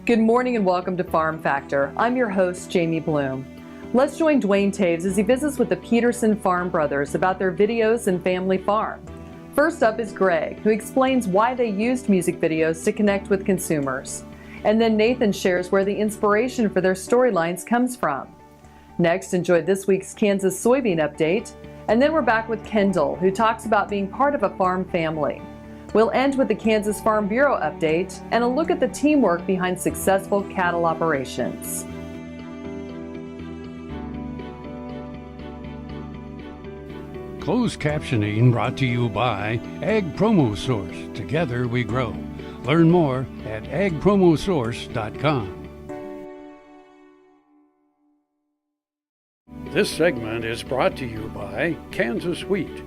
Good morning and welcome to Farm Factor. I'm your host, Jamie Bloom. Let's join Duane Toews as he visits with the Peterson Farm Brothers about their videos and family farm. First up is Greg, who explains why they used music videos to connect with consumers. And then Nathan shares where the inspiration for their storylines comes from. Next, enjoy this week's Kansas Soybean update. And then we're back with Kendall, who talks about being part of a farm family. We'll end with the Kansas Farm Bureau update and a look at the teamwork behind successful cattle operations. Closed captioning brought to you by Ag Promo Source. Together we grow. Learn more at agpromosource.com. This segment is brought to you by Kansas Wheat.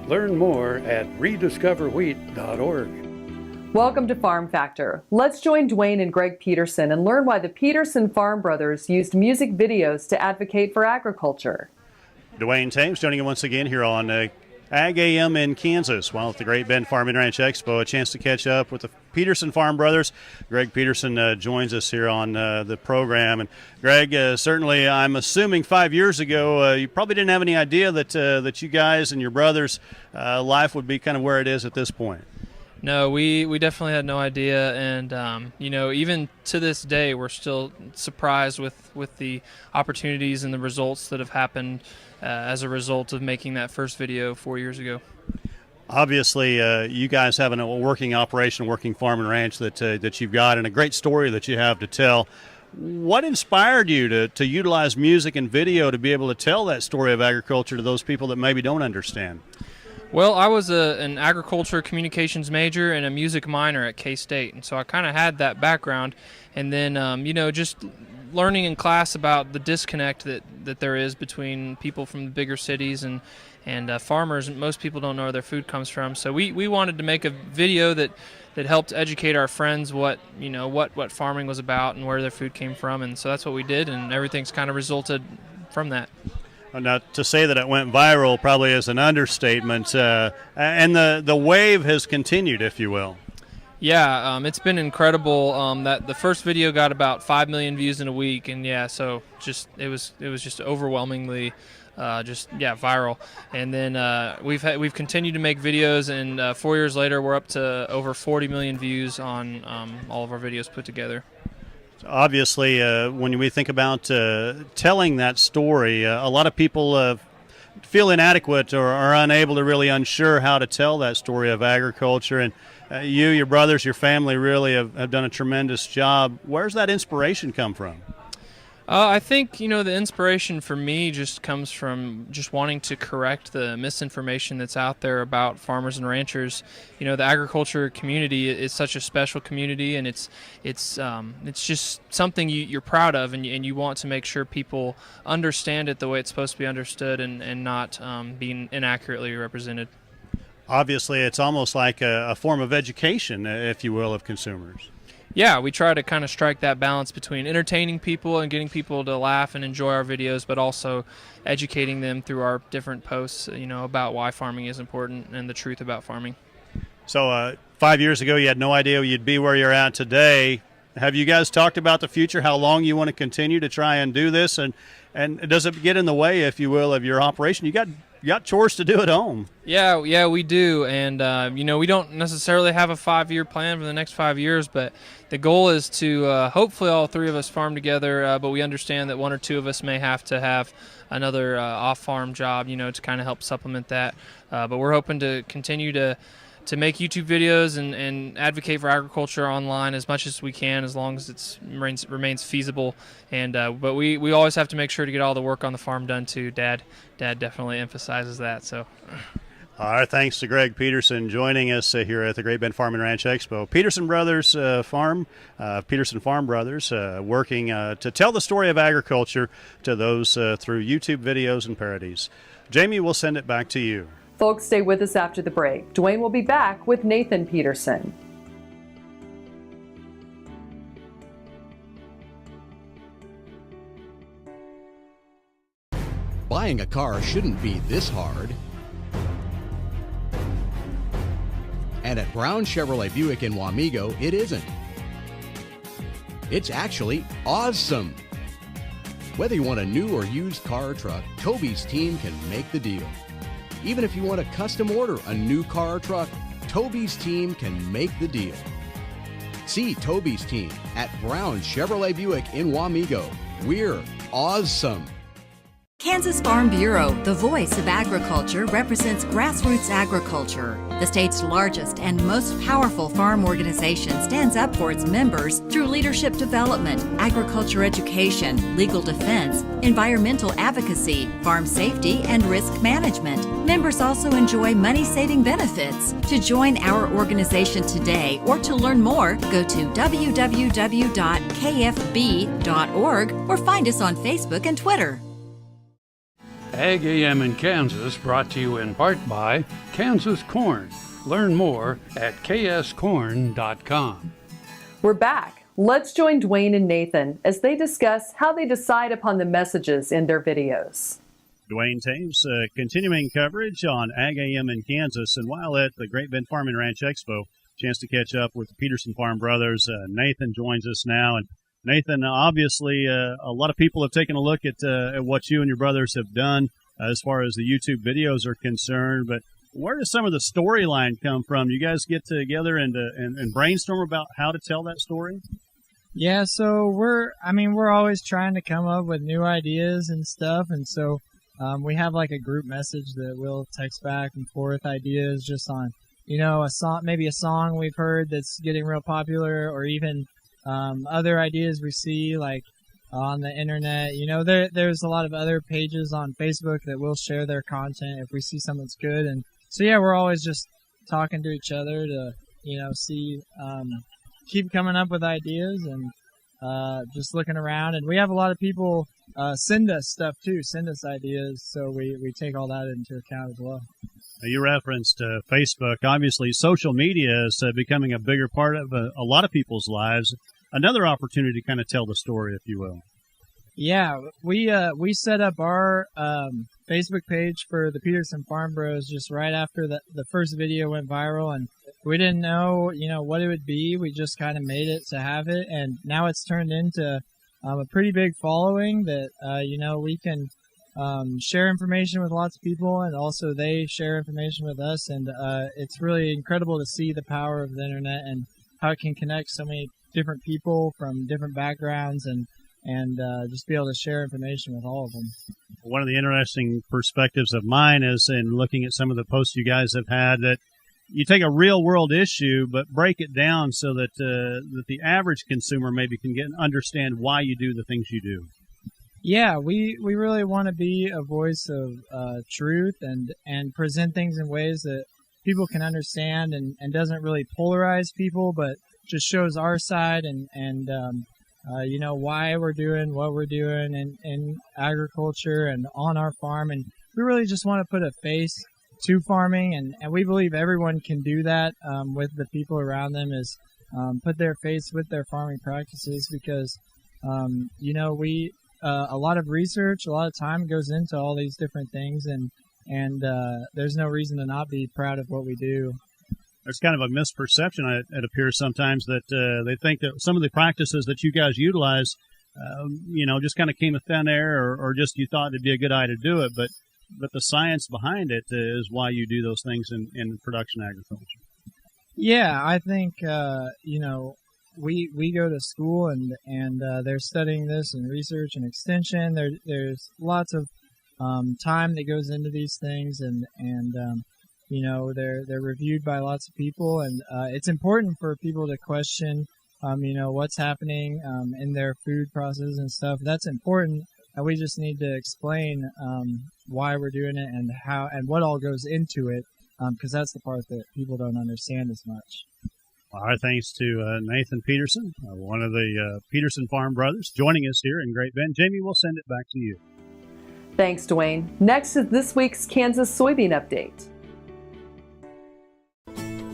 Learn more at rediscoverwheat.org. Welcome to Farm Factor. Let's join Duane and Greg Peterson and learn why the Peterson Farm Brothers used music videos to advocate for agriculture. Duane Toews joining you once again here on Ag AM in Kansas. While at the Great Bend Farm and Ranch Expo, a chance to catch up with the Peterson Farm Brothers. Greg Peterson joins us here on the program. And Greg, certainly I'm assuming 5 years ago you probably didn't have any idea that you guys and your brothers' life would be kind of where it is at this point. No, we definitely had no idea, and even to this day, we're still surprised with the opportunities and the results that have happened as a result of making that first video 4 years ago. Obviously, you guys have a working operation, working farm and ranch that you've got, and a great story that you have to tell. What inspired you to utilize music and video to be able to tell that story of agriculture to those people that maybe don't understand? Well, I was an agriculture communications major and a music minor at K-State, and so I kind of had that background. And then, just learning in class about the disconnect that there is between people from the bigger cities and farmers. Most people don't know where their food comes from. So we wanted to make a video that helped educate our friends what farming was about and where their food came from. And so that's what we did, and everything's kind of resulted from that. Now, to say that it went viral probably is an understatement, and the wave has continued, if you will. Yeah, it's been incredible. That the first video got about 5 million views in a week, and it was just overwhelmingly viral. And then we've continued to make videos, and 4 years later, we're up to over 40 million views on all of our videos put together. Obviously, when we think about telling that story, a lot of people feel inadequate or are unable to really unsure how to tell that story of agriculture. And you, your brothers, your family really have done a tremendous job. Where's that inspiration come from? I think, the inspiration for me just comes from just wanting to correct the misinformation that's out there about farmers and ranchers. The agriculture community is such a special community, and it's just something you're proud of, and you want to make sure people understand it the way it's supposed to be understood and not being inaccurately represented. Obviously, it's almost like a form of education, if you will, of consumers. Yeah, we try to kind of strike that balance between entertaining people and getting people to laugh and enjoy our videos, but also educating them through our different posts, about why farming is important and the truth about farming. So 5 years ago, you had no idea you'd be where you're at today. Have you guys talked about the future, how long you want to continue to try and do this? And does it get in the way, if you will, of your operation? You got chores to do at home. Yeah, we do. And, we don't necessarily have a 5-year plan for the next 5 years, but the goal is to hopefully all three of us farm together, but we understand that one or two of us may have to have another off-farm job, to kind of help supplement that. But we're hoping to continue to make YouTube videos and advocate for agriculture online as much as we can, as long as it remains feasible. And but we always have to make sure to get all the work on the farm done too. Dad definitely emphasizes that. So. Our thanks to Greg Peterson joining us here at the Great Bend Farm and Ranch Expo. Peterson Brothers Peterson Farm Brothers, working to tell the story of agriculture to those through YouTube videos and parodies. Jamie, we'll send it back to you. Folks, stay with us after the break. Duane will be back with Nathan Petersen. Buying a car shouldn't be this hard. And at Brown Chevrolet Buick in Wamego, it isn't. It's actually awesome. Whether you want a new or used car or truck, Toby's team can make the deal. Even if you want to custom order a new car or truck, Toby's team can make the deal. See Toby's team at Brown Chevrolet Buick in Wamego. We're awesome. Kansas Farm Bureau, the voice of agriculture, represents grassroots agriculture. The state's largest and most powerful farm organization stands up for its members through leadership development, agriculture education, legal defense, environmental advocacy, farm safety, and risk management. Members also enjoy money-saving benefits. To join our organization today or to learn more, go to www.kfb.org or find us on Facebook and Twitter. Ag AM in Kansas, brought to you in part by Kansas Corn. Learn more at kscorn.com. We're back. Let's join Duane and Nathan as they discuss how they decide upon the messages in their videos. Duane Toews, continuing coverage on Ag AM in Kansas. And while at the Great Bend Farm and Ranch Expo, chance to catch up with the Peterson Farm Brothers. Nathan joins us now. And Nathan, obviously, a lot of people have taken a look at what you and your brothers have done as far as the YouTube videos are concerned. But where does some of the storyline come from? You guys get together and brainstorm about how to tell that story? Yeah, so we're always trying to come up with new ideas and stuff. And so we have like a group message that we'll text back and forth ideas just on, a song, maybe a song we've heard that's getting real popular, or even other ideas we see like on the internet. There's a lot of other pages on Facebook that will share their content if we see something that's good. And so yeah, we're always just talking to each other to see keep coming up with ideas and just looking around. And we have a lot of people send us stuff too, send us ideas, so we take all that into account as well. You referenced Facebook. Obviously, social media is becoming a bigger part of a lot of people's lives. Another opportunity to kind of tell the story, if you will. Yeah, we set up our Facebook page for the Peterson Farm Bros just right after the first video went viral, and we didn't know what it would be. We just kind of made it to have it, and now it's turned into a pretty big following that we can share information with lots of people, and also they share information with us. And it's really incredible to see the power of the internet and how it can connect so many different people from different backgrounds and just be able to share information with all of them. One of the interesting perspectives of mine is in looking at some of the posts you guys have had, that you take a real world issue but break it down so that that the average consumer maybe can get and understand why you do the things you do. Yeah, we really want to be a voice of truth and present things in ways that people can understand and doesn't really polarize people, but just shows our side and why we're doing what we're doing in agriculture and on our farm. And we really just want to put a face to farming, and we believe everyone can do that with the people around them, is put their face with their farming practices, because a lot of research, a lot of time goes into all these different things, and there's no reason to not be proud of what we do. There's kind of a misperception, it appears sometimes, that they think that some of the practices that you guys utilize, just kind of came with thin air, or just you thought it'd be a good idea to do it, but the science behind it is why you do those things in production agriculture. Yeah, I think we go to school and they're studying this in research and extension. There's lots of time that goes into these things, and they're reviewed by lots of people, and it's important for people to question what's happening in their food process and stuff. That's important, and we just need to explain why we're doing it and how and what all goes into it, because that's the part that people don't understand as much. Our thanks to Nathan Petersen, one of the Peterson Farm Brothers, joining us here in Great Bend. Jamie, we'll send it back to you. Thanks, Duane. Next is this week's Kansas Soybean Update.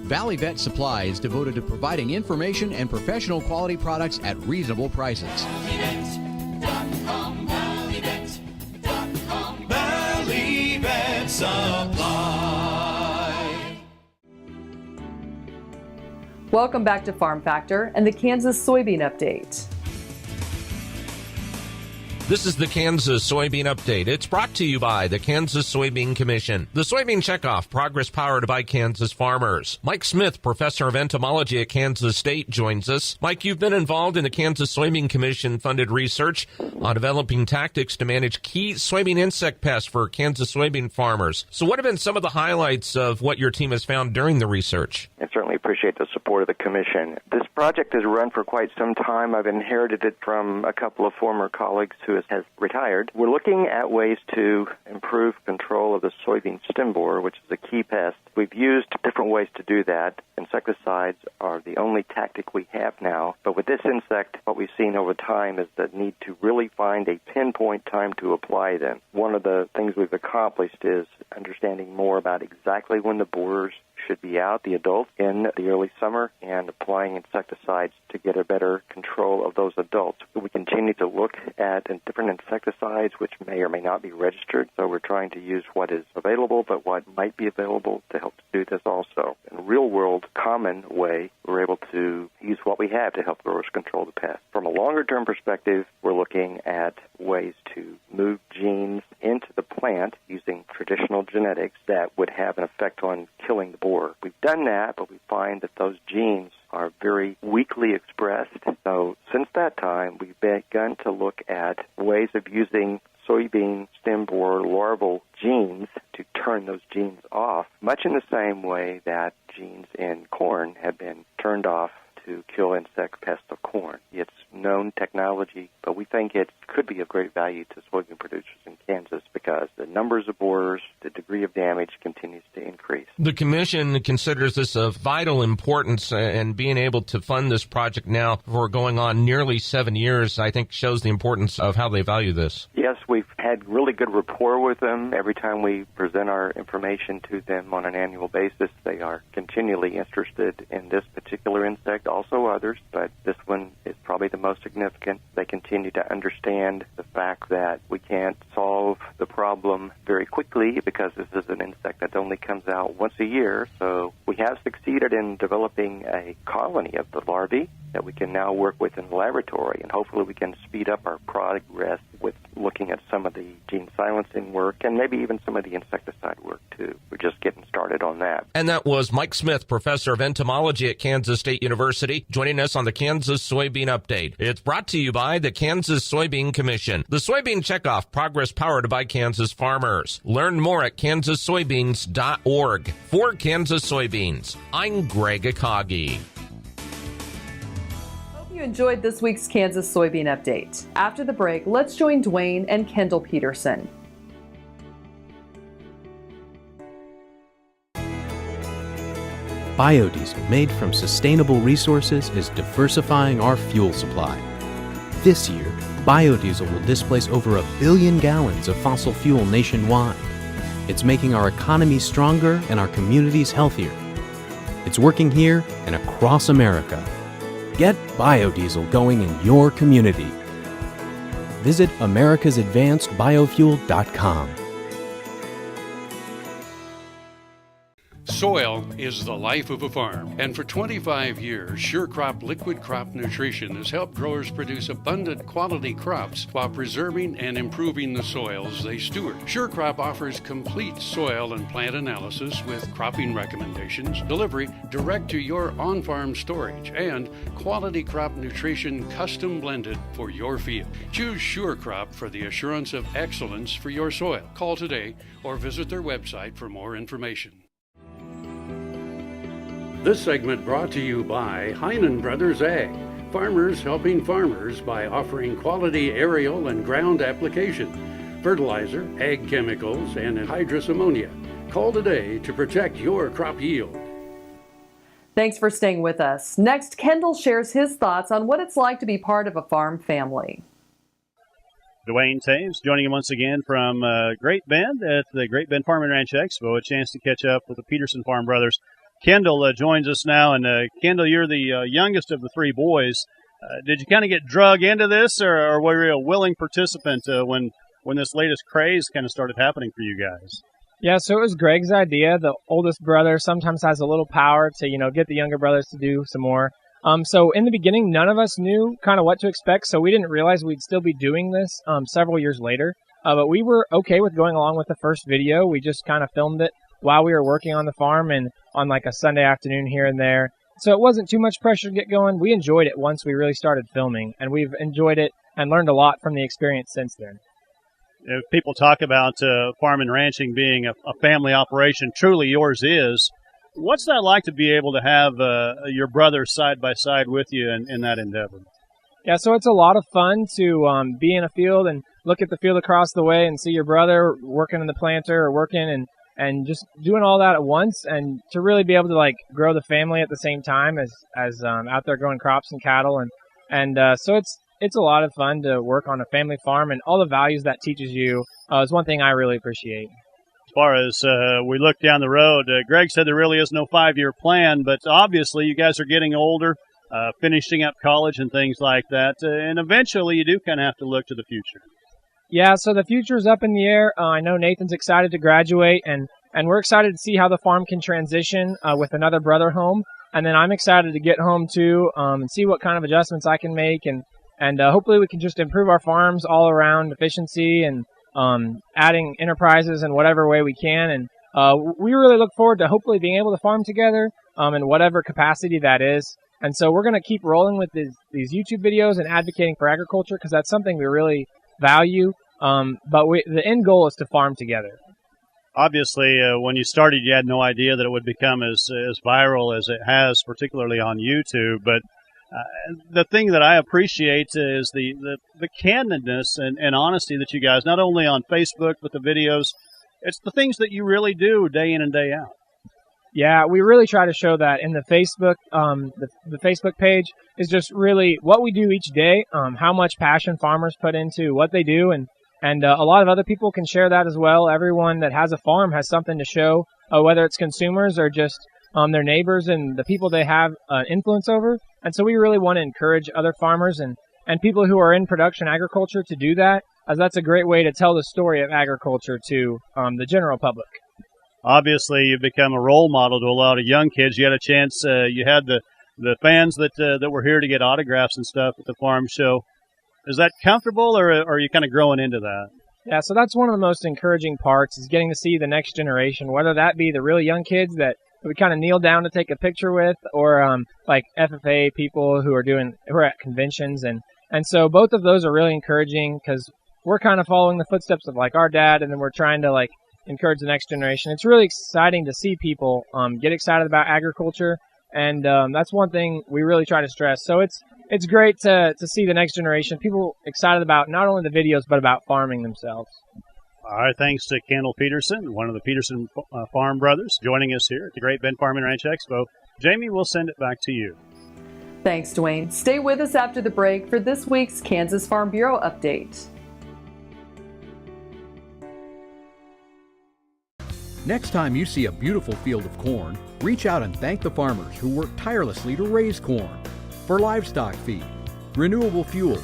Valley Vet Supply is devoted to providing information and professional quality products at reasonable prices. Valley Vet Supply. Welcome back to Farm Factor and the Kansas Soybean Update. This is the Kansas Soybean Update. It's brought to you by the Kansas Soybean Commission. The Soybean Checkoff, progress powered by Kansas farmers. Mike Smith, professor of entomology at Kansas State, joins us. Mike, you've been involved in the Kansas Soybean Commission funded research on developing tactics to manage key soybean insect pests for Kansas soybean farmers. So what have been some of the highlights of what your team has found during the research? I certainly appreciate the support of the commission. This project has run for quite some time. I've inherited it from a couple of former colleagues who has retired. We're looking at ways to improve control of the soybean stem borer, which is a key pest. We've used different ways to do that. Insecticides are the only tactic we have now. But with this insect, what we've seen over time is the need to really find a pinpoint time to apply them. One of the things we've accomplished is understanding more about exactly when the borers should be out, the adults, in the early summer, and applying insecticides to get a better control of those adults. We continue to look at different insecticides which may or may not be registered, so we're trying to use what is available but what might be available to help do this also. In a real-world, common way, we're able to use what we have to help growers control the pest. From a longer-term perspective, we're looking at ways to move genes into the plant using traditional genetics that would have an effect on killing the borer. We've done that, but we find that those genes are very weakly expressed. So since that time, we've begun to look at ways of using soybean stem borer larval genes to turn those genes off, much in the same way that genes in corn have been turned off to kill insect pests of corn. It's known technology, but we think it could be of great value to soybean producers in Kansas because the numbers of borers, the degree of damage continues to increase. The Commission considers this of vital importance, and being able to fund this project now for going on nearly 7 years, I think shows the importance of how they value this. Yes, we've had really good rapport with them. Every time we present our information to them on an annual basis, they are continually interested in this particular insect, also others, but this one is probably the most significant. They continue to understand the fact that we can't solve the problem very quickly because this is an insect that only comes out once a year. So we have succeeded in developing a colony of the larvae that we can now work with in the laboratory, and hopefully we can speed up our progress with looking at some of the gene silencing work and maybe even some of the insecticide work too. We're just getting started on that. And that was Mike Smith, professor of entomology at Kansas State University, joining us on the Kansas Soybean Update. It's brought to you by the Kansas Soybean Commission. The Soybean Checkoff, progress powered by Kansas farmers. Learn more at kansassoybeans.org. For Kansas Soybeans, I'm Greg Akagi. You enjoyed this week's Kansas Soybean Update. After the break, let's join Duane and Kendall Peterson. Biodiesel made from sustainable resources is diversifying our fuel supply. This year, biodiesel will displace over 1 billion gallons of fossil fuel nationwide. It's making our economy stronger and our communities healthier. It's working here and across America. Get biodiesel going in your community. Visit americasadvancedbiofuel.com. Soil is the life of a farm, and for 25 years, SureCrop Liquid Crop Nutrition has helped growers produce abundant quality crops while preserving and improving the soils they steward. SureCrop offers complete soil and plant analysis with cropping recommendations, delivery direct to your on-farm storage, and quality crop nutrition custom blended for your field. Choose SureCrop for the assurance of excellence for your soil. Call today or visit their website for more information. This segment brought to you by Heinen Brothers Ag, farmers helping farmers by offering quality aerial and ground application, fertilizer, ag chemicals, and anhydrous ammonia. Call today to protect your crop yield. Thanks for staying with us. Next, Kendall shares his thoughts on what it's like to be part of a farm family. Duane Toews joining him once again from Great Bend at the Great Bend Farm and Ranch Expo. A chance to catch up with the Peterson Farm Brothers. Kendall joins us now, and Kendall, you're the youngest of the three boys. Did you kind of get drug into this, or were you a willing participant when this latest craze kind of started happening for you guys? Yeah, so it was Greg's idea. The oldest brother sometimes has a little power to, get the younger brothers to do some more. So in the beginning, none of us knew kind of what to expect, so we didn't realize we'd still be doing this several years later. But we were okay with going along with the first video. We just kind of filmed it while we were working on the farm and on like a Sunday afternoon here and there. So it wasn't too much pressure to get going. We enjoyed it once we really started filming, and we've enjoyed it and learned a lot from the experience since then. If people talk about farm and ranching being a family operation, truly yours is. What's that like to be able to have your brothers side by side with you in that endeavor? Yeah, so it's a lot of fun to be in a field and look at the field across the way and see your brother working in the planter or working and just doing all that at once, and to really be able to like grow the family at the same time as out there growing crops and cattle, and so it's a lot of fun to work on a family farm, and all the values that teaches you is one thing I really appreciate. As far as we look down the road, Greg said there really is no 5-year plan, but obviously you guys are getting older, finishing up college and things like that, and eventually you do kind of have to look to the future. Yeah, so the future is up in the air. I know Nathan's excited to graduate, and we're excited to see how the farm can transition with another brother home. And then I'm excited to get home too and see what kind of adjustments I can make, and hopefully we can just improve our farms all around efficiency and adding enterprises in whatever way we can. And we really look forward to hopefully being able to farm together in whatever capacity that is. And so we're going to keep rolling with these YouTube videos and advocating for agriculture, because that's something we really value, but the end goal is to farm together. Obviously, when you started, you had no idea that it would become as viral as it has, particularly on YouTube. But the thing that I appreciate is the candidness and honesty that you guys, not only on Facebook, but the videos, it's the things that you really do day in and day out. Yeah, we really try to show that in the Facebook. The Facebook page is just really what we do each day, how much passion farmers put into what they do, and a lot of other people can share that as well. Everyone that has a farm has something to show, whether it's consumers or just their neighbors and the people they have influence over. And so we really want to encourage other farmers and people who are in production agriculture to do that, as that's a great way to tell the story of agriculture to the general public. Obviously, you've become a role model to a lot of young kids. You had a chance, you had the fans that were here to get autographs and stuff at the farm show. Is that comfortable, or are you kind of growing into that? Yeah, so that's one of the most encouraging parts, is getting to see the next generation, whether that be the really young kids that we kind of kneel down to take a picture with, or like FFA people who are at conventions. And so both of those are really encouraging, because we're kind of following the footsteps of like our dad, and then we're trying to like encourage the next generation. It's really exciting to see people get excited about agriculture, and that's one thing we really try to stress. So it's great to see the next generation, people excited about not only the videos but about farming themselves. All right, thanks to Kendall Peterson, one of the Peterson Farm Brothers, joining us here at the Great Bend Farm and Ranch Expo. Jamie, we'll send it back to you. Thanks, Duane. Stay with us after the break for this week's Kansas Farm Bureau update. Next time you see a beautiful field of corn, reach out and thank the farmers who work tirelessly to raise corn for livestock feed, renewable fuels,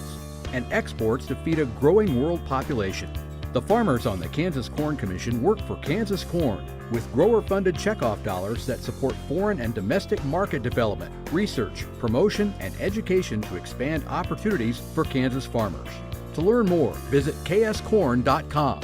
and exports to feed a growing world population. The farmers on the Kansas Corn Commission work for Kansas Corn with grower-funded checkoff dollars that support foreign and domestic market development, research, promotion, and education to expand opportunities for Kansas farmers. To learn more, visit kscorn.com.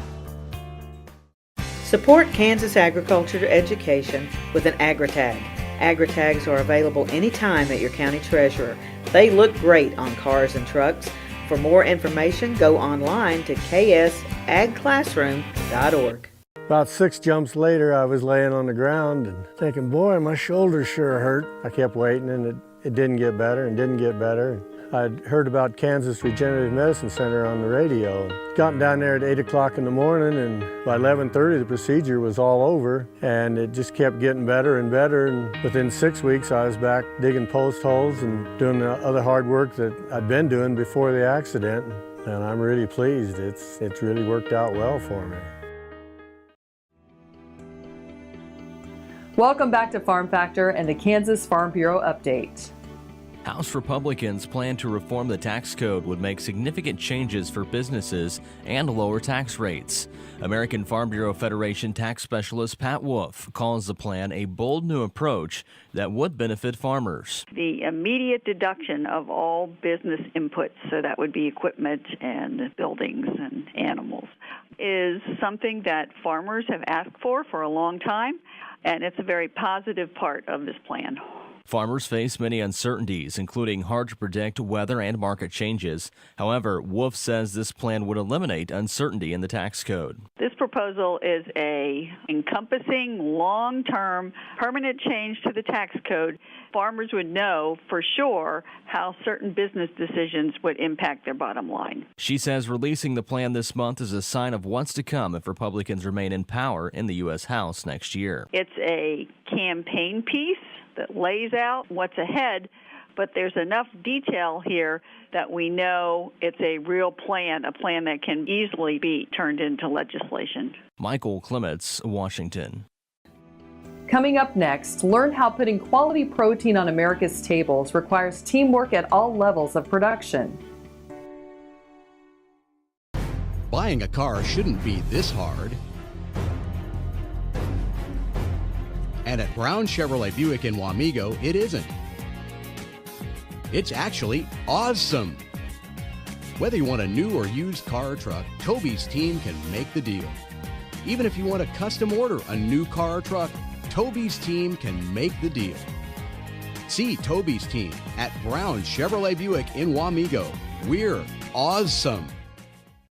Support Kansas agriculture education with an AgriTag. AgriTags are available anytime at your county treasurer. They look great on cars and trucks. For more information, go online to ksagclassroom.org. About 6 jumps later, I was laying on the ground and thinking, boy, my shoulder sure hurt. I kept waiting, and it didn't get better and didn't get better. I'd heard about Kansas Regenerative Medicine Center on the radio. Gotten down there at 8 o'clock in the morning, and by 11:30 the procedure was all over, and it just kept getting better and better. And within 6 weeks I was back digging post holes and doing the other hard work that I'd been doing before the accident, and I'm really pleased. It's really worked out well for me. Welcome back to Farm Factor and the Kansas Farm Bureau update. House Republicans plan to reform the tax code would make significant changes for businesses and lower tax rates. American Farm Bureau Federation tax specialist Pat Wolf calls the plan a bold new approach that would benefit farmers. The immediate deduction of all business inputs, so that would be equipment and buildings and animals, is something that farmers have asked for a long time, and it's a very positive part of this plan. Farmers face many uncertainties, including hard-to-predict weather and market changes. However, Wolf says this plan would eliminate uncertainty in the tax code. This proposal is a encompassing, long-term, permanent change to the tax code. Farmers would know for sure how certain business decisions would impact their bottom line. She says releasing the plan this month is a sign of what's to come if Republicans remain in power in the U.S. House next year. It's a campaign piece that lays out what's ahead, but there's enough detail here that we know it's a real plan, a plan that can easily be turned into legislation. Michael Clements, Washington. Coming up next, learn how putting quality protein on America's tables requires teamwork at all levels of production. Buying a car shouldn't be this hard. And at Brown Chevrolet Buick in Wamego, it isn't. It's actually awesome. Whether you want a new or used car or truck, Toby's team can make the deal. Even if you want to custom order a new car or truck, Toby's team can make the deal. See Toby's team at Brown Chevrolet Buick in Wamego. We're awesome.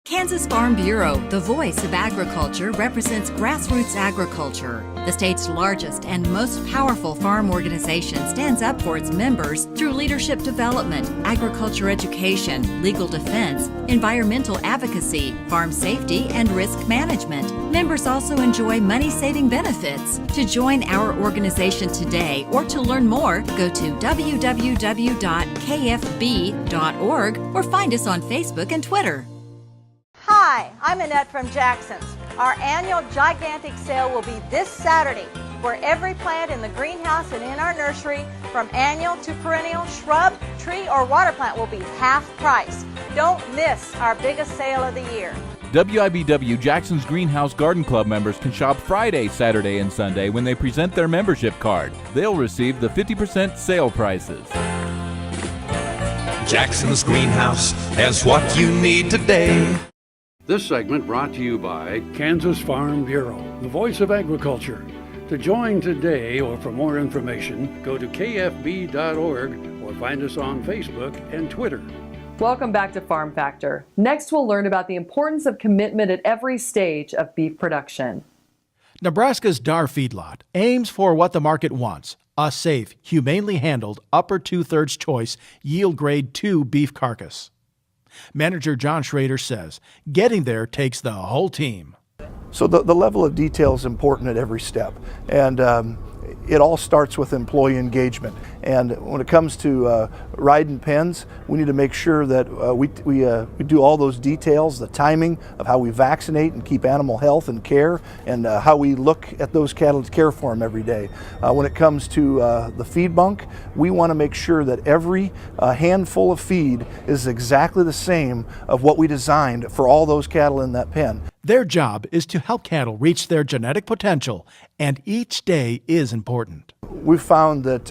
Kansas Farm Bureau, the voice of agriculture, represents grassroots agriculture. The state's largest and most powerful farm organization stands up for its members through leadership development, agriculture education, legal defense, environmental advocacy, farm safety, and risk management. Members also enjoy money-saving benefits. To join our organization today or to learn more, go to www.kfb.org or find us on Facebook and Twitter. Hi, I'm Annette from Jackson's. Our annual gigantic sale will be this Saturday, where every plant in the greenhouse and in our nursery, from annual to perennial, shrub, tree, or water plant, will be half price. Don't miss our biggest sale of the year. WIBW Jackson's Greenhouse Garden Club members can shop Friday, Saturday, and Sunday when they present their membership card. They'll receive the 50% sale prices. Jackson's Greenhouse has what you need today. This segment brought to you by Kansas Farm Bureau, the voice of agriculture. To join today or for more information, go to kfb.org or find us on Facebook and Twitter. Welcome back to Farm Factor. Next, we'll learn about the importance of commitment at every stage of beef production. Nebraska's Dar Feedlot aims for what the market wants, a safe, humanely handled, upper two-thirds choice, yield grade 2 beef carcass. Manager John Schrader says getting there takes the whole team. So the level of detail is important at every step, and it all starts with employee engagement. And when it comes to riding pens, we need to make sure that we do all those details, the timing of how we vaccinate and keep animal health and care, and how we look at those cattle to care for them every day. When it comes to the feed bunk, we want to make sure that every handful of feed is exactly the same of what we designed for all those cattle in that pen. Their job is to help cattle reach their genetic potential, and each day is important. We've found that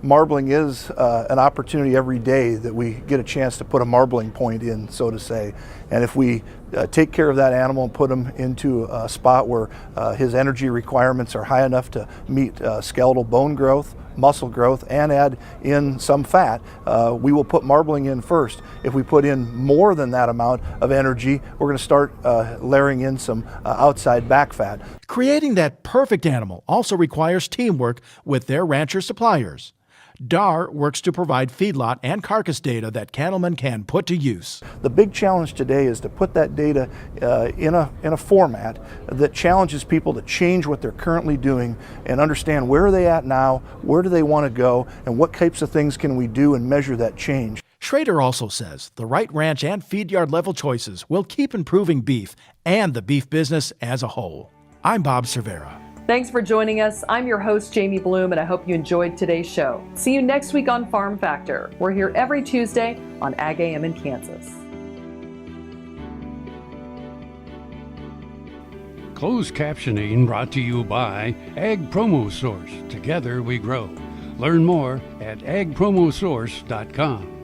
marbling is an opportunity every day that we get a chance to put a marbling point in, so to say. And if we take care of that animal and put him into a spot where his energy requirements are high enough to meet skeletal bone growth, muscle growth, and add in some fat, we will put marbling in first. If we put in more than that amount of energy, we're going to start layering in some outside back fat. Creating that perfect animal also requires teamwork with their rancher suppliers. DAR works to provide feedlot and carcass data that cattlemen can put to use. The big challenge today is to put that data in a format that challenges people to change what they're currently doing and understand where are they at now, where do they want to go, and what types of things can we do and measure that change. Schrader also says the right ranch and feed yard level choices will keep improving beef and the beef business as a whole. I'm Bob Cervera. Thanks for joining us. I'm your host, Jamie Bloom, and I hope you enjoyed today's show. See you next week on Farm Factor. We're here every Tuesday on Ag AM in Kansas. Closed captioning brought to you by Ag Promo Source. Together we grow. Learn more at agpromosource.com.